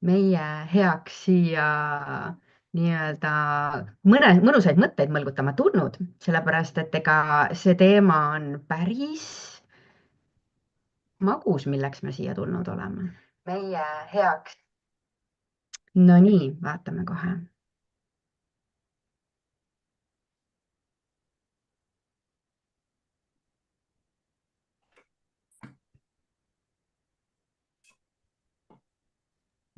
meie heaks siia nii-öelda mõnusaid mõtteid mõlgutama tulnud, sellepärast et ega see teema on päris magus, milleks me siia tulnud oleme. Meie heaks. No nii, vaatame kohe.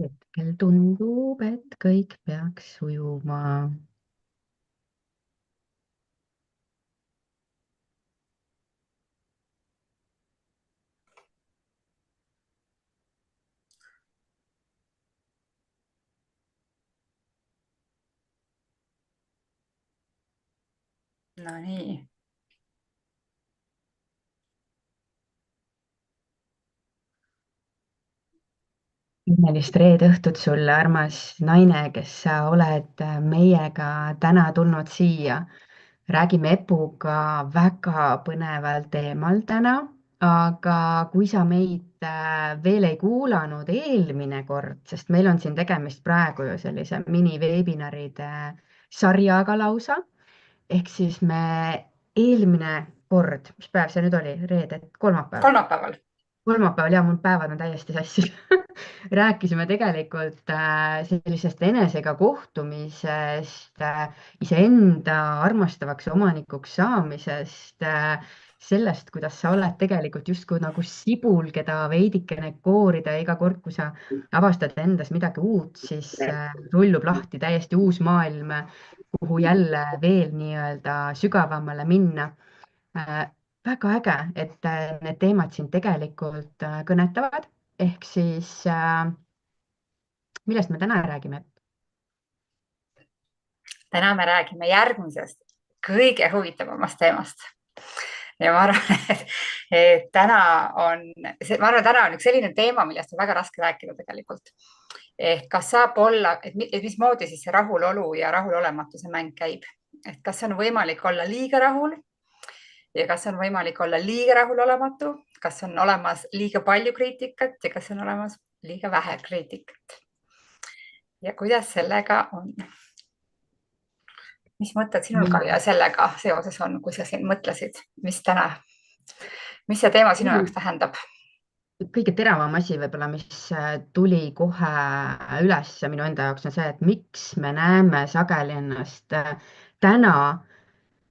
Hetkel tundub, et kõik peaks sujuma. No nii. Õnnelist reede õhtut sulle, armas naine, kes sa oled meiega täna tulnud siia. Räägime Epuga väga põneval teemal täna, aga kui sa meid veel ei kuulanud eelmine kord, sest meil on siin tegemist praegu ju sellise miniveebinaride sarjaga lausa, ehk siis me eelmine kord, mis päev see nüüd oli, reede, kolmapäev? Kolmapäeval. Kolmapäeval ja mul päevad on täiesti sassis rääkisime tegelikult sellisest enesega kohtumisest, iseenda armastavaks omanikuks saamisest, sellest, kuidas sa oled tegelikult justkui nagu sibul, keda veidikene koorida ja iga kord, kui sa avastad endas midagi uut, siis rullub lahti täiesti uus maailm, kuhu jälle veel nii-öelda sügavamale minna. Väga äge, et need teemad siin tegelikult kõnetavad, ehk siis millest me täna räägime? Täna me räägime järgmisest kõige huvitavamast teemast. Ja ma arvan, et täna on üks selline teema, millest on väga raske rääkida tegelikult. Ehk kas saab olla, et mismoodi siis see rahulolu ja rahulolematuse mäng käib. Et kas on võimalik olla liiga rahul ja kas on võimalik olla liiga rahulolematu, kas on olemas liiga palju kriitikat ja kas on olemas liiga vähe kriitikat. Ja kuidas sellega on? Mis mõtted sinul, Kalja, sellega seoses on, kui sa siin mõtlesid, mis see teema sinu jaoks tähendab? Kõige teravam asi võib-olla, mis tuli kohe üles minu enda jaoks, on see, et miks me näeme sageli ennast täna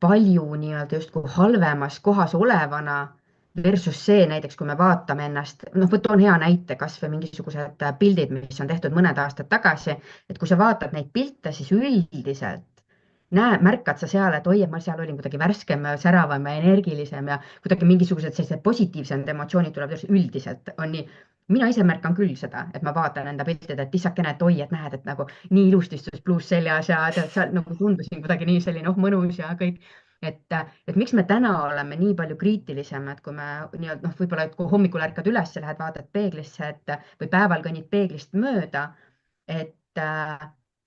palju nii-öelda justkui halvemas kohas olevana versus see näiteks, kui me vaatame ennast, toon hea näite, kas või mingisugused pildid, mis on tehtud mõned aastad tagasi, et kui sa vaatad neid pilte, siis üldiselt märkad sa seal, et oi, et ma seal olin kuidagi värskem, säravam ja energilisem ja kuidagi mingisugused sellised positiivsemad emotsioonid tulevad üldiselt on nii. Mina ise märkan küll seda, et ma vaatan enda piltide, et issakene, et oi, et näed, et nagu nii ilusti istus pluus seljas ja tead, seal nagu tundusin kuidagi nii selline mõnus ja kõik. Et miks me täna oleme nii palju kriitilisemad, kui me nii-öelda võib-olla, et kui hommikul ärkad üles, lähed vaatad peeglisse, või päeval kõnnid peeglist mööda, et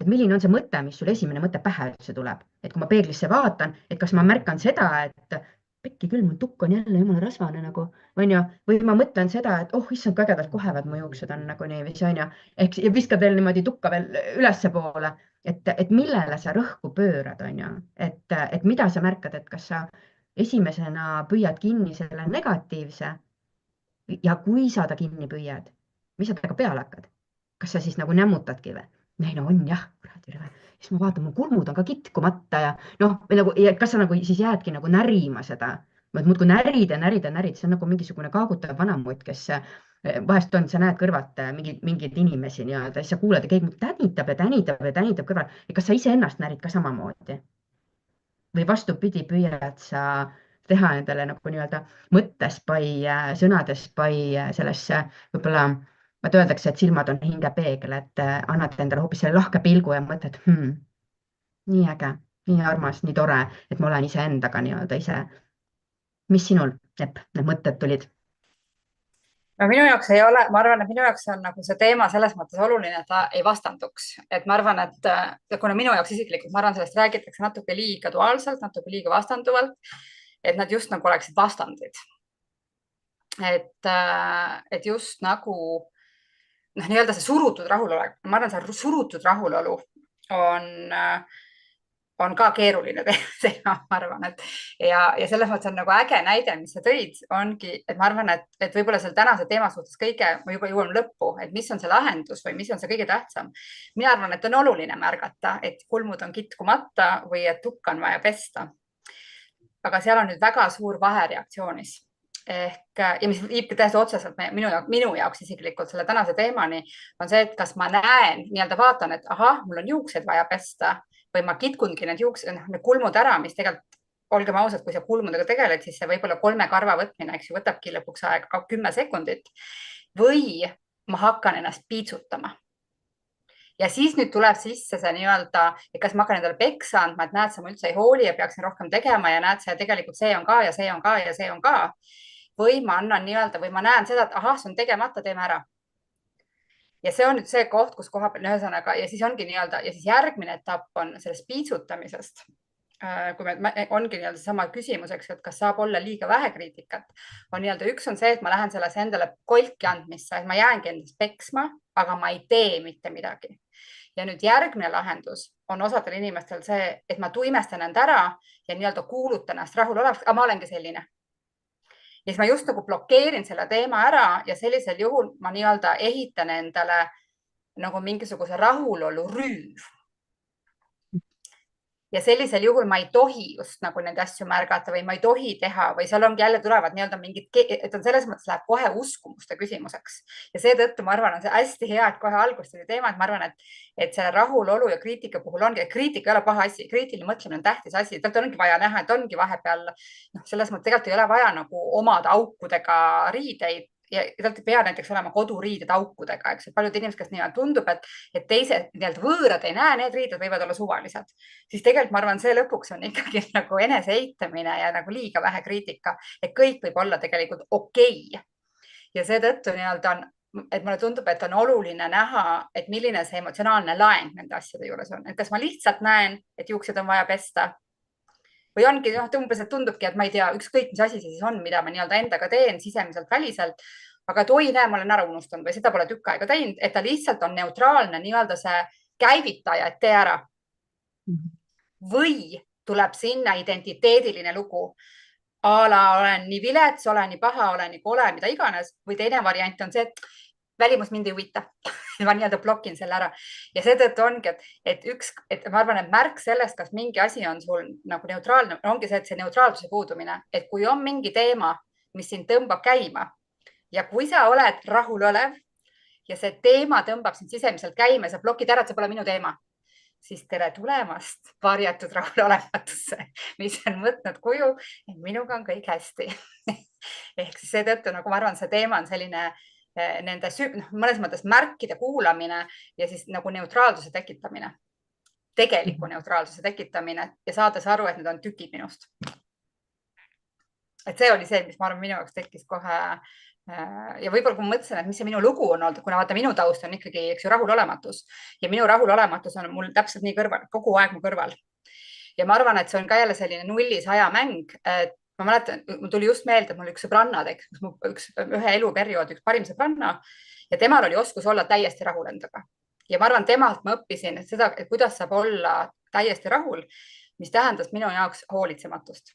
milline on see mõte, mis sul esimene mõte pähe üldse tuleb, et kui ma peeglisse vaatan, et kas ma märkan seda, et pekki küll, mul tukk on jälle jumala rasvane nagu, on ju, või ma mõtlen seda, et oh, issand, kui ägedalt kohevad mu juuksed on nagu niiviisi, on ju, ehk ja viskad veel niimoodi tukka veel ülespoole, et millele sa rõhku pöörad, on ju, et mida sa märkad, et kas sa esimesena püüad kinni selle negatiivse ja kui sa ta kinni püüad, mis sa temaga peale hakkad? Kas sa siis nagu nämmutadki või? Ei no on jah, kuradi rõve. Siis ma vaatan, mu kulmud on ka kitkumata ja või nagu, ja kas sa nagu siis jäädki nagu närima seda, muudkui närid ja närid ja närid, see on nagu mingisugune kaagutav vanamutt, kes vahest on, sa näed kõrvalt mingeid inimesi nii-öelda, siis sa kuuled ja keegi tänitab ja tänitab ja tänitab kõrval. Ja kas sa iseennast närid ka samamoodi? Või vastupidi, püüad sa teha endale nagu nii-öelda mõttes pai, sõnades pai sellesse võib-olla, vaat öeldakse, et silmad on hingepeegel, et annad endale hoopis selle lahke pilgu ja mõtled, nii äge, nii armas, nii tore, et ma olen iseendaga nii-öelda ise. Mis sinul, Epp, need mõtted tulid? No minu jaoks ei ole, ma arvan, et minu jaoks on nagu see teema selles mõttes oluline, et ta ei vastanduks. Et ma arvan, et kuna minu jaoks isiklikult, ma arvan, sellest räägitakse natuke liiga duaalselt, natuke liiga vastanduvalt, et nad just nagu oleksid vastandid. Et just nagu noh, nii-öelda see surutud rahulolek, ma arvan, see surutud rahulolu on on ka keeruline teema, ma arvan, ja selles mõttes on nagu äge näide, mis sa tõid, ongi, et ma arvan, et võib-olla selle tänase teema suhtes kõige, me juba jõuame lõppu, et mis on see lahendus või mis on see kõige tähtsam. mina arvan, et on oluline märgata, et kulmud on kitkumata või et tukka on vaja pesta. aga seal on nüüd väga suur vahe reaktsioonis ehk, ja mis viibki täiesti otseselt minu jaoks isiklikult selle tänase teemani, on see, et kas ma näen, nii-öelda vaatan, et ahah, mul on juuksed vaja pesta või ma kitkungi need juuksed, need kulmud ära, mis tegelikult, olgem ausad, kui sa kulmudega tegeled, siis see võib-olla 3 karva võtmine, eks ju, võtabki lõpuks aega 10 sekundit või ma hakkan ennast piitsutama. ja siis nüüd tuleb sisse see nii-öelda, et kas ma hakkan endale peksa andma, et näed, sa ma üldse ei hooli ja peaksin rohkem tegema ja näed, see tegelikult see on ka ja see on ka ja see on ka. või ma annan nii-öelda või ma näen seda, et ahah, see on tegemata, teeme ära. ja see on nüüd see koht, kus koha peal ühesõnaga ja siis ongi nii-öelda ja siis järgmine etapp on sellest piitsutamisest. kui me ongi nii-öelda sama küsimuseks, et kas saab olla liiga vähe kriitikat, on nii-öelda üks on see, et ma lähen sellesse endale kolki andmisse, et ma jäängi endast peksma, aga ma ei tee mitte midagi. ja nüüd järgmine lahendus on osadel inimestel see, et ma tuimestan end ära ja nii-öelda kuulutan ennast rahulolevaks, aga ma olengi selline. ja siis ma just nagu blokeerin selle teema ära ja sellisel juhul ma nii-öelda ehitan endale nagu mingisuguse rahulolu rüüv. ja sellisel juhul ma ei tohi just nagu neid asju märgata või ma ei tohi teha või seal ongi jälle tulevad nii-öelda mingid, et on selles mõttes läheb kohe uskumuste küsimuseks. ja seetõttu ma arvan, on see hästi hea, et kohe alguses oli teema, et ma arvan, et selle rahulolu ja kriitika puhul ongi, et kriitika ei ole paha asi, kriitiline mõtlemine on tähtis asi, tegelikult ongi vaja näha, et ongi vahepeal, noh, selles mõttes tegelikult ei ole vaja nagu omada aukudega riideid ja tegelikult ei pea näiteks olema koduriided aukudega, eks, et paljud inimesed, kes nii-öelda tundub, et teised nii-öelda võõrad ei näe, need riided võivad olla suvalised, siis tegelikult ma arvan, see lõpuks on ikkagi nagu eneseitamine ja nagu liiga vähe kriitika, et kõik võib olla tegelikult okei. ja seetõttu nii-öelda on, et mulle tundub, et on oluline näha, et milline see emotsionaalne laeng nende asjade juures on, et kas ma lihtsalt näen, et juuksed on vaja pesta või ongi noh, umbes, et tundubki, et ma ei tea, ükskõik, mis asi see siis on, mida ma nii-öelda endaga teen sisemiselt, väliselt, aga et oi, näe, ma olen ära unustanud või seda pole tükk aega teinud, et ta lihtsalt on neutraalne nii-öelda see käivitaja, et tee ära. või tuleb sinna identiteediline lugu. A la olen nii vilets, olen nii paha, olen nii kole, mida iganes või teine variant on see, et välimus mind ei huvita ma nii-öelda blokin selle ära ja seetõttu ongi, et ma arvan, et märk sellest, kas mingi asi on sul nagu neutraalne, ongi see, et see neutraalsuse puudumine, et kui on mingi teema, mis sind tõmbab käima ja kui sa oled rahulolev ja see teema tõmbab sind sisemiselt käima ja sa blokid ära, et see pole minu teema, siis tere tulemast varjatud rahulolematusse, mis on võtnud kuju, et minuga on kõik hästi ehk siis seetõttu nagu ma arvan, see teema on selline nende mõnes mõttes märkide kuulamine ja siis nagu neutraalsuse tekitamine, tegeliku neutraalsuse tekitamine ja saades aru, et need on tükid minust. et see oli see, mis ma arvan, minu jaoks tekkis kohe ja võib-olla kui ma mõtlesin, et mis see minu lugu on olnud, kuna vaata, minu taust on ikkagi, eks ju, rahulolematus ja minu rahulolematus on mul täpselt nii kõrval, kogu aeg mu kõrval. ja ma arvan, et see on ka jälle selline 0-100 mäng, et ma mäletan, mul tuli just meelde, et mul üks sõbranna tekkis, ühe eluperioodi üks parim sõbranna ja temal oli oskus olla täiesti rahul endaga. ja ma arvan, temalt ma õppisin seda, et kuidas saab olla täiesti rahul, mis tähendas minu jaoks hoolitsematust.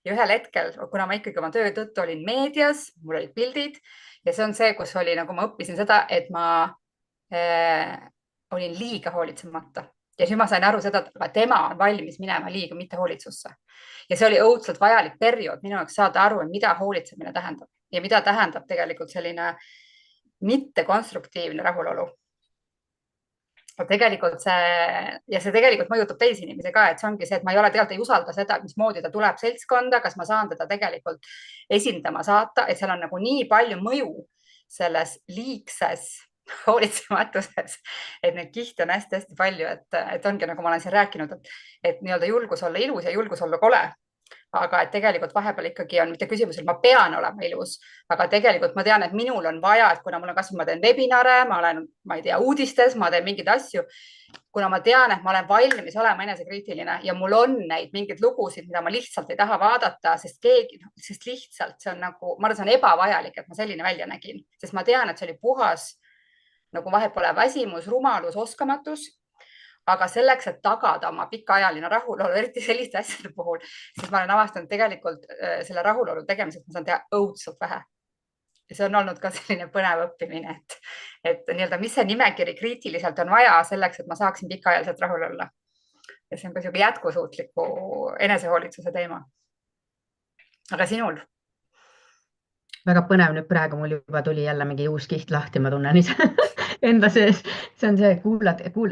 ja ühel hetkel, kuna ma ikkagi oma töö tõttu olin meedias, mul olid pildid ja see on see, kus oli, nagu ma õppisin seda, et ma olin liiga hoolitsemata. ja siis ma sain aru seda, et tema on valmis minema liiga mittehoolitsusse. ja see oli õudselt vajalik periood minu jaoks saada aru, mida hoolitsemine tähendab ja mida tähendab tegelikult selline mittekonstruktiivne rahulolu. tegelikult see tegelikult mõjutab teisi inimesi ka, et see ongi see, et ma ei ole tegelikult ei usalda seda, mismoodi ta tuleb seltskonda, kas ma saan teda tegelikult esindama saata, et seal on nagu nii palju mõju selles liigses hoolitsematuses, et neid kihte on hästi-hästi palju, et ongi nagu ma olen siin rääkinud, et nii-öelda julgus olla ilus ja julgus olla kole. aga et tegelikult vahepeal ikkagi on mitte küsimus, et ma pean olema ilus, aga tegelikult ma tean, et minul on vaja, et kuna mul on kasvõi ma teen webinare, ma olen, ma ei tea, uudistes, ma teen mingeid asju, kuna ma tean, et ma olen valmis olema enesekriitiline ja mul on neid mingeid lugusid, mida ma lihtsalt ei taha vaadata, sest lihtsalt see on nagu, ma arvan, see on ebavajalik, et ma selline välja nägin, sest ma tean, et see oli puhas nagu vahet pole väsimus, rumalus, oskamatus. Aga selleks, et tagada oma pikaajaline rahulolu, eriti selliste asjade puhul, siis ma olen avastanud tegelikult selle rahulolu tegemiseks, ma saan teha õudselt vähe. Ja see on olnud ka selline põnev õppimine, et nii-öelda, mis see nimekiri kriitiliselt on vaja selleks, et ma saaksin pikaajaliselt rahul olla. Ja see on ka selline jätkusuutliku enesehoolitsuse teema. Aga sinul? Väga põnev, nüüd praegu mul juba tuli jälle mingi uus kiht lahti, ma tunnen ise enda sees. See on see,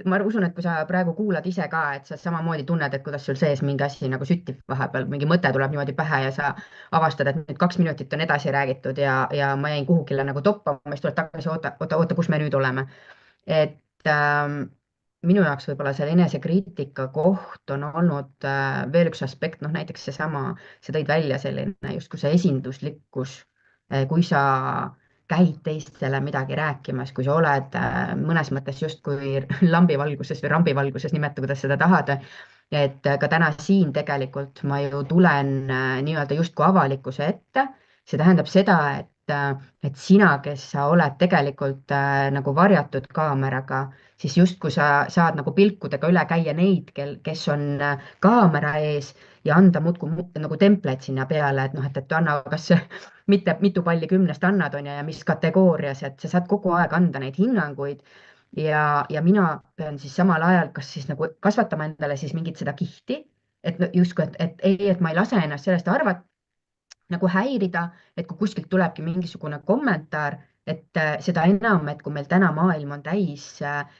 ma usun, et kui sa praegu kuulad ise ka, et sa samamoodi tunned, et kuidas sul sees mingi asi nagu süttib vahepeal, mingi mõte tuleb niimoodi pähe ja sa avastad, et nüüd 2 minutit on edasi räägitud ja ma jäin kuhugile nagu toppama, siis tuled tagasi, oota, kus me nüüd oleme. Et minu jaoks võib-olla selle enesekriitika koht on olnud veel üks aspekt, noh näiteks seesama, sa tõid välja selline justkui see esinduslikkus, kui sa käid teistele midagi rääkimas, kui sa oled mõnes mõttes justkui lambivalguses või rambivalguses, nimeta, kuidas seda tahad. Et ka täna siin tegelikult ma ju tulen nii-öelda justkui avalikkuse ette. See tähendab seda, et sina, kes sa oled tegelikult nagu varjatud kaameraga, siis justkui sa saad nagu pilkudega üle käia neid, kes on kaamera ees ja anda muudkui nagu templeid sinna peale, et noh, et anna, kas mitu palli 10 annad on ja mis kategoorias, et sa saad kogu aeg anda neid hinnanguid ja mina pean siis samal ajal kas siis nagu kasvatama endale siis mingit seda kihti, et justkui, et ma ei lase ennast sellest arvata, nagu häirida, et kui kuskilt tulebki mingisugune kommentaar, et seda enam, et kui meil täna maailm on täis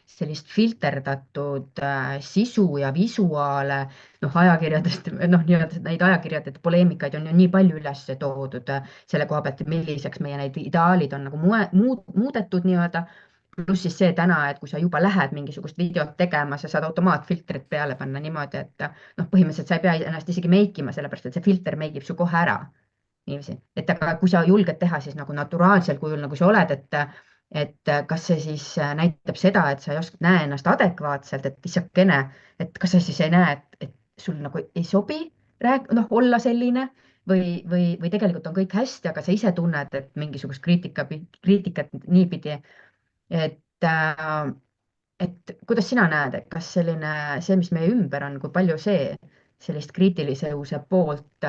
sellist filterdatud sisu ja visuaale, noh ajakirjadest, noh nii-öelda neid ajakirjade poleemikaid on ju nii palju üles toodud selle koha pealt, et milliseks meie need ideaalid on nagu muudetud nii-öelda. Pluss siis see täna, et kui sa juba lähed mingisugust videot tegema, sa saad automaatfiltrit peale panna niimoodi, et noh, põhimõtteliselt sa ei pea ennast isegi meikima, sellepärast et see filter meigib su kohe ära. Niiviisi, et aga kui sa julged teha siis nagu naturaalsel kujul, nagu sa oled, et kas see siis näitab seda, et sa ei näe ennast adekvaatselt, et issakene, et kas sa siis ei näe, et sul nagu ei sobi olla selline või tegelikult on kõik hästi, aga sa ise tunned, et mingisugust kriitikat niipidi, et kuidas sina näed, et kas see, mis meie ümber on, kui palju see sellist kriitilisuse poolt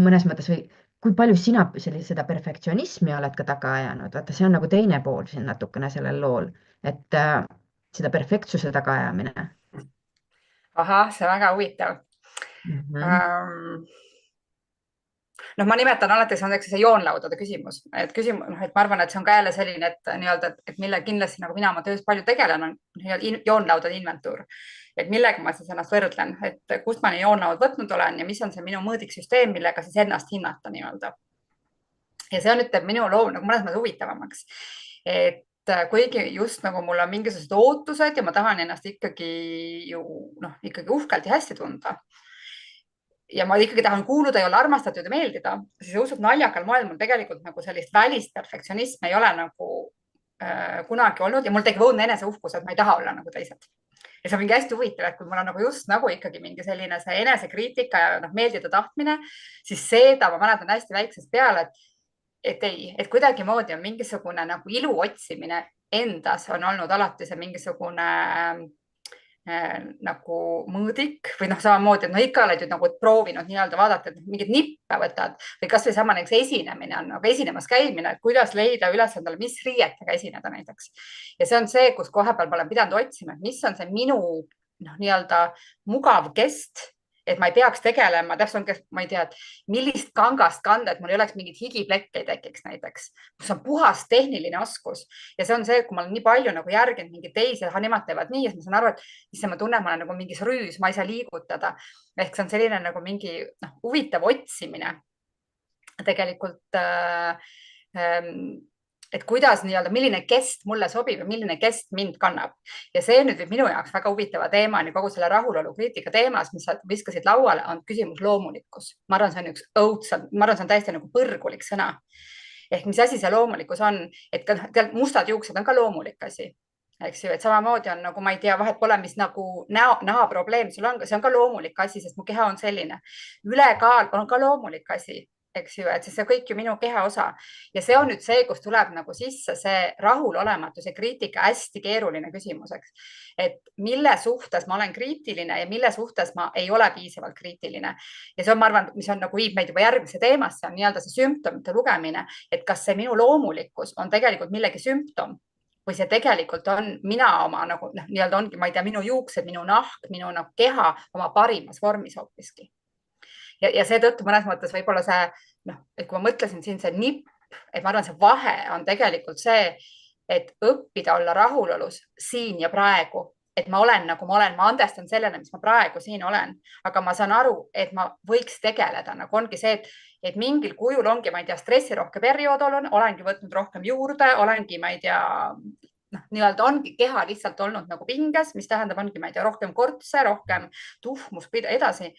mõnes mõttes või kui palju sina seda perfektsionismi oled ka taga ajanud, vaata, see on nagu teine pool siin natukene sellel lool, et seda perfektsuse taga ajamine. Ahah, see on väga huvitav. Noh, ma nimetan alati, see on see joonlaudade küsimus, et ma arvan, et see on ka jälle selline, et nii-öelda, et mille kindlasti nagu mina oma töös palju tegelen, on joonlaudade inventuur. Et millega ma siis ennast võrdlen, et kust ma nii joonlaud võtnud olen ja mis on see minu mõõdiksüsteem, millega siis ennast hinnata nii-öelda. Ja see on nüüd minu loo nagu mõnes mõttes huvitavamaks. Et kuigi just nagu mul on mingisugused ootused ja ma tahan ennast ikkagi ju ikkagi uhkelt ja hästi tunda. Ja ma ikkagi tahan kuuluda ja olla armastatud ja meeldida, siis usub naljakal moel mul tegelikult nagu sellist välist perfektsionismi ei ole nagu kunagi olnud ja mul tekib õudne eneseuhkus, et ma ei taha olla nagu teised. Ja see on mingi hästi huvitav, et kui mul on nagu just nagu ikkagi mingi selline see enesekriitika ja meeldida tahtmine, siis seda ma mäletan hästi väiksest peale, et kuidagimoodi on mingisugune nagu ilu otsimine endas on olnud alati see mingisugune nagu mõõdik või samamoodi, et ikka oled ju nagu proovinud nii-öelda vaadata, et mingid nippe võtad või kasvõi sama näiteks esinemine on nagu esinemas käimine, et kuidas leida üles endale, mis riietega esineda näiteks. Ja see on see, kus kohapeal ma olen pidanud otsima, et mis on see minu nii-öelda mugav kest, et ma ei peaks tegelema, täpselt, ma ei tea, millist kangast kanda, et mul ei oleks mingit higiplekki tekiks näiteks, kus on puhas tehniline oskus. Ja see on see, kui ma olen nii palju nagu järginud mingi teisi, nemad teevad nii, ja ma saan aru, et siis ma tunnen, ma olen nagu mingis rüüs, ma ei saa liigutada. Ehk see on selline nagu mingi huvitav otsimine tegelikult, et kuidas nii-öelda, milline kest mulle sobib ja milline kest mind kannab. Ja see nüüd minu jaoks väga huvitava teemani kogu selle rahulolu kriitika teemas, mis sa viskasid lauale, on küsimus loomulikkus. Ma arvan, see on üks õudselt, ma arvan, see on täiesti nagu põrgulik sõna. Ehk mis asi see loomulikkus on, et ka mustad juuksed on ka loomulik asi. Eks ju, et samamoodi on nagu, ma ei tea, vahet pole, mis nagu näha probleem sul on, see on ka loomulik asi, sest mu keha on selline. Ülekaal on ka loomulik asi. eks ju, et see kõik ju minu keha osa ja see on nüüd see, kus tuleb nagu sisse see rahulolematus ja kriitika, hästi keeruline küsimus, eks. et mille suhtes ma olen kriitiline ja mille suhtes ma ei ole piisavalt kriitiline. ja see on, ma arvan, mis on nagu viib meid juba järgmise teemasse, on nii-öelda see sümptomite lugemine, et kas see minu loomulikkus on tegelikult millegi sümptom või see tegelikult on mina oma nagu nii-öelda ongi, ma ei tea, minu juuksed, minu nahk, minu nagu keha oma parimas vormis hoopiski. ja seetõttu mõnes mõttes võib-olla see, et kui ma mõtlesin siin see nipp, et ma arvan, see vahe on tegelikult see, et õppida olla rahulolus siin ja praegu, et ma olen nagu ma olen, ma andestan sellele, mis ma praegu siin olen, aga ma saan aru, et ma võiks tegeleda, nagu ongi see, et mingil kujul ongi, ma ei tea, stressirohke periood olengi võtnud rohkem juurde, olengi, ma ei tea, nii-öelda ongi keha lihtsalt olnud nagu pinges, mis tähendab, ongi, ma ei tea, rohkem kortse, rohkem tuhmust edasi.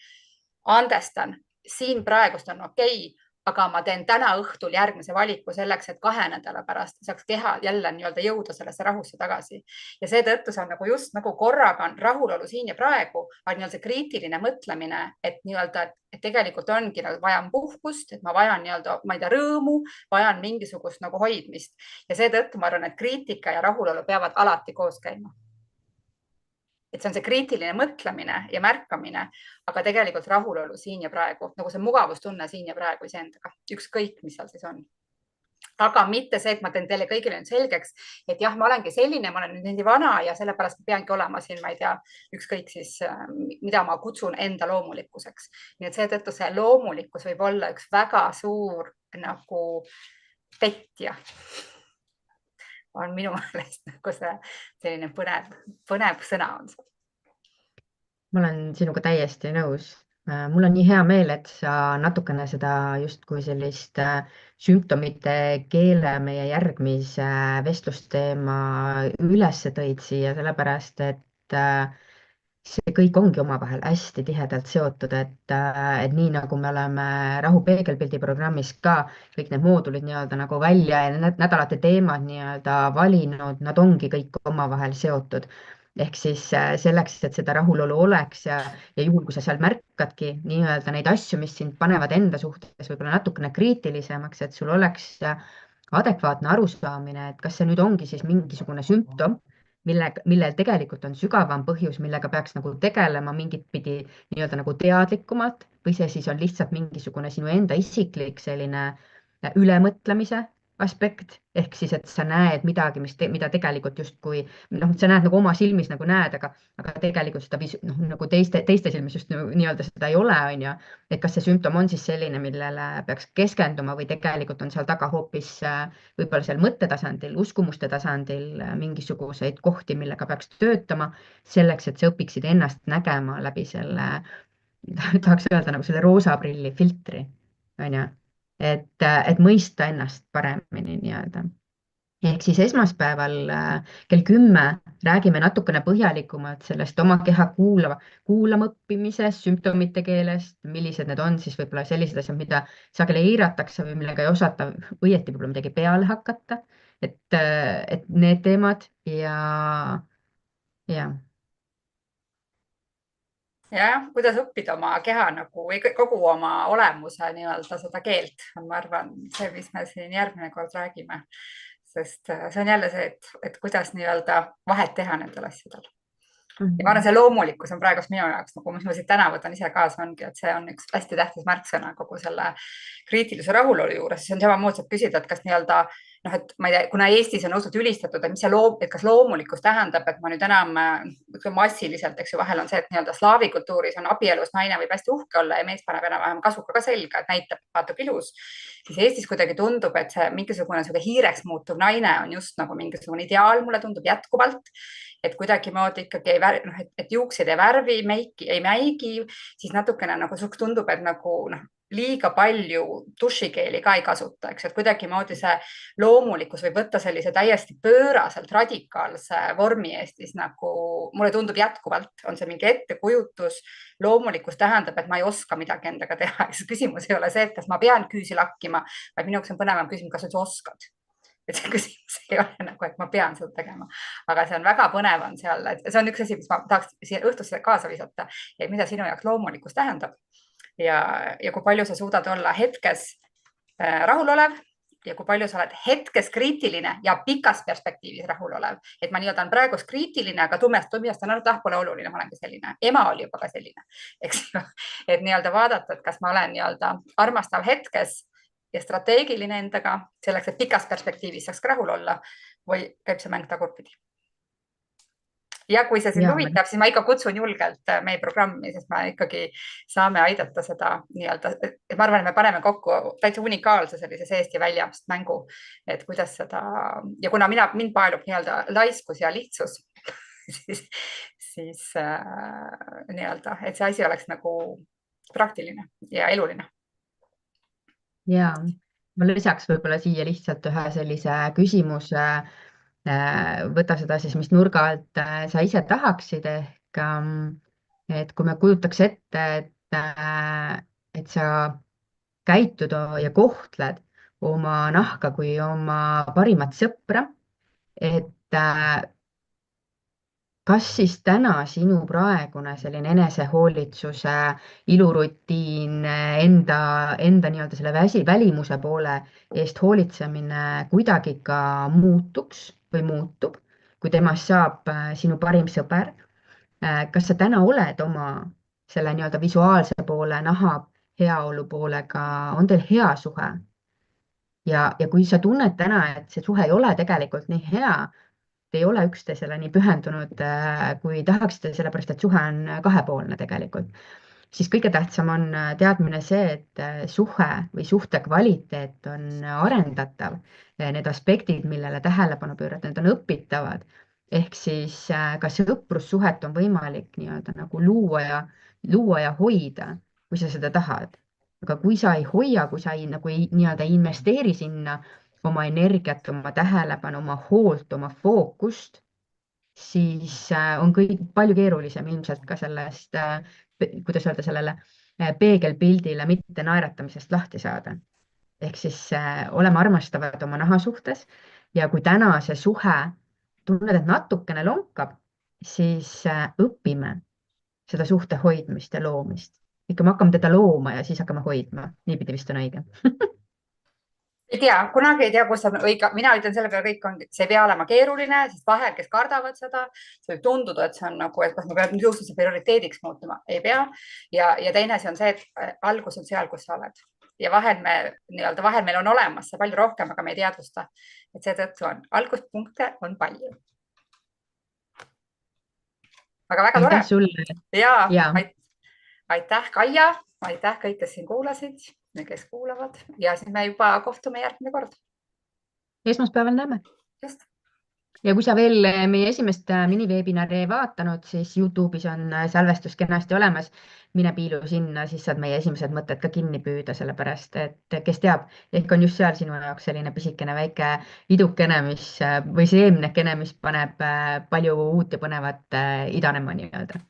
Andestan, siin praegust on okei, aga ma teen täna õhtul järgmise valiku selleks, et 2 nädala pärast saaks keha jälle nii-öelda jõuda sellesse rahusse tagasi. ja seetõttu see on nagu just nagu korraga on rahulolu siin ja praegu, aga nii-öelda see kriitiline mõtlemine, et nii-öelda, et tegelikult ongi nagu vajan puhkust, et ma vajan nii-öelda, ma ei tea, rõõmu, vajan mingisugust nagu hoidmist ja seetõttu ma arvan, et kriitika ja rahulolu peavad alati koos käima. et see on see kriitiline mõtlemine ja märkamine, aga tegelikult rahulolu siin ja praegu, nagu see mugavustunne siin ja praegu iseendaga, ükskõik, mis seal siis on. aga mitte see, et ma teen teile kõigile nüüd selgeks, et jah, ma olengi selline, ma olen nüüd nii vana ja sellepärast ma peangi olema siin, ma ei tea, ükskõik siis, mida ma kutsun enda loomulikkuseks. nii et seetõttu see loomulikkus võib olla üks väga suur nagu petja. on minu meelest nagu see selline põnev sõna on see. Ma olen sinuga täiesti nõus. Mul on nii hea meel, et sa natukene seda justkui sellist sümptomite keele meie järgmise vestlusteema üles tõid siia, sellepärast et see kõik ongi omavahel hästi tihedalt seotud, et nii nagu me oleme Rahu peegelpildi programmis ka kõik need moodulid nii-öelda nagu välja ja need nädalate teemad nii-öelda valinud, nad ongi kõik omavahel seotud. Ehk siis selleks, et seda rahulolu oleks ja juhul, kui sa seal märkadki nii-öelda neid asju, mis sind panevad enda suhtes võib-olla natukene kriitilisemaks, et sul oleks adekvaatne arusaamine, et kas see nüüd ongi siis mingisugune sümptom, millel tegelikult on sügavam põhjus, millega peaks nagu tegelema mingit pidi nii-öelda nagu teadlikumalt või see siis on lihtsalt mingisugune sinu enda isiklik selline ülemõtlemise aspekt, ehk siis, et sa näed midagi, mida tegelikult justkui, sa näed nagu oma silmis nagu näed, aga tegelikult seda nagu teiste silmis just nii-öelda seda ei ole, on ju. Et kas see sümptom on siis selline, millele peaks keskenduma või tegelikult on seal taga hoopis võib-olla seal mõttetasandil, uskumuste tasandil mingisuguseid kohti, millega peaks töötama selleks, et sa õpiksid ennast nägema läbi selle, tahaks öelda nagu selle roosa prilli filtri, on ju. Et mõista ennast paremini nii-öelda. Ehk siis esmaspäeval kell 10 räägime natukene põhjalikumalt sellest oma keha kuulama õppimisest, sümptomite keelest, millised need on siis võib-olla sellised asjad, mida sageli eiratakse või millega ei osata õieti võib-olla midagi peale hakata. Et need teemad ja. jah, kuidas õppida oma keha nagu kogu oma olemuse nii-öelda seda keelt on, ma arvan, see, mis me siin järgmine kord räägime, sest see on jälle see, et kuidas nii-öelda vahet teha nendel asjadel. ja ma arvan, see loomulikkus on praegu minu jaoks nagu, mis ma siit täna võtan ise kaasa, ongi, et see on üks hästi tähtis märksõna kogu selle kriitilise rahulolu juures. See on samamoodi, saab küsida, et kas nii-öelda et ma ei tea, kuna Eestis on õudselt ülistatud, et mis see et kas loomulikkus tähendab, et ma nüüd enam massiliselt, eks ju, vahel on see, et nii-öelda slaavi kultuuris on abielus naine võib hästi uhke olla ja mees paneb enam-vähem kasuka ka selga, et näitab, vaatab ilus. Siis Eestis kuidagi tundub, et see mingisugune hiireks muutuv naine on just nagu mingisugune ideaal, mulle tundub jätkuvalt, et kuidagimoodi ikkagi et juuksed ei värvi, ei mäigi, siis natukene nagu tundub, et nagu liiga palju dušikeeli ka ei kasuta, eks, et kuidagimoodi see loomulikkus võib võtta sellise täiesti pööraselt radikaalse vormi Eestis, nagu mulle tundub jätkuvalt, on see mingi ettekujutus. Loomulikkus tähendab, et ma ei oska midagi endaga teha. Küsimus ei ole see, et kas ma pean küüsi lakkima, vaid minu jaoks on põnevam küsimus, kas sa oskad. Et see küsimus ei ole nagu, et ma pean seda tegema, aga see on väga põnev on seal, et see on üks asi, mis ma tahaks siia õhtusse kaasa visata, et mida sinu jaoks loomulikkus tähendab ja kui palju sa suudad olla hetkes rahulolev ja kui palju sa oled hetkes kriitiline ja pikas perspektiivis rahulolev. Et ma nii-öelda olen praegust kriitiline, aga tumestan ainult, pole oluline, ma olengi selline. Ema oli juba ka selline, eks ju. Et nii-öelda vaadata, et kas ma olen nii-öelda armastav hetkes ja strateegiline endaga selleks, et pikas perspektiivis saaks rahul olla või käib see mäng tagurpidi. Ja kui see sind huvitab, siis ma ikka kutsun julgelt meie programmi, sest me ikkagi saame aidata seda nii-öelda, et ma arvan, et me paneme kokku täitsa unikaalse sellise seest ja väljast mängu, et kuidas seda ja kuna mind paelub nii-öelda laiskus ja lihtsus, siis nii-öelda, et see asi oleks nagu praktiline ja eluline. Ja ma lisaks võib-olla siia lihtsalt ühe sellise küsimuse. Võta seda siis, mis nurga alt sa ise tahaksid, ehk et kui me kujutaks ette, et sa käitud ja kohtled oma nahka kui oma parimat sõpra, et kas siis täna sinu praegune selline enesehoolitsuse, ilurutiin, enda nii-öelda selle välimuse poole eest hoolitsemine kuidagi ka muutuks või muutub, kui temast saab sinu parim sõber? Kas sa täna oled oma selle nii-öelda visuaalse poole, naha heaolu poolega, on teil hea suhe? Ja kui sa tunned täna, et see suhe ei ole tegelikult nii hea, ei ole üksteisele nii pühendunud, kui tahaksite, sellepärast et suhe on kahepoolne tegelikult, siis kõige tähtsam on teadmine see, et suhe või suhte kvaliteet on arendatav. Need aspektid, millele tähelepanu pöörata, need on õpitavad. Ehk siis ka sõprussuhet on võimalik nii-öelda nagu luua ja hoida, kui sa seda tahad. Aga kui sa ei hoia, kui sa nagu nii-öelda investeeri sinna oma energiat, oma tähelepanu, oma hoolt, oma fookust, siis on kõik palju keerulisem ilmselt ka sellest, kuidas öelda, sellele peegelpildile mitte naeratamisest lahti saada. Ehk siis oleme armastavad oma naha suhtes ja kui täna see suhe tunned, et natukene lonkab, siis õpime seda suhte hoidmist ja loomist. Ikka me hakkame teda looma ja siis hakkame hoidma. Niipidi vist on õige. Ei tea, kunagi ei tea, kus on õige. Mina ütlen selle peale kõik ongi, see ei pea olema keeruline, sest vahel, kes kardavad seda, see võib tunduda, et see on nagu, et kas ma pean jõustuse prioriteediks muutuma. Ei pea. Ja teine asi on see, et algus on seal, kus sa oled. Ja vahel meil on olemas see palju rohkem, aga me ei teadvusta. Et seetõttu on alguspunkte on palju. Aga väga tore. Aitäh sulle. Ja. Aitäh, Kaia. Aitäh kõik, kes siin kuulasid ja kes kuulavad ja siis me juba kohtume järgmine kord. Esmaspäeval näeme. Just. Ja kui sa veel meie esimest miniveebinari ei vaatanud, siis YouTube'is on salvestus kenasti olemas. Mine piilu sinna, siis saad meie esimesed mõtted ka kinni püüda, sellepärast et kes teab, ehk on just seal sinu jaoks selline pisikene väike idukene, või seemnekene, mis paneb palju uut ja põnevat idanema nii-öelda.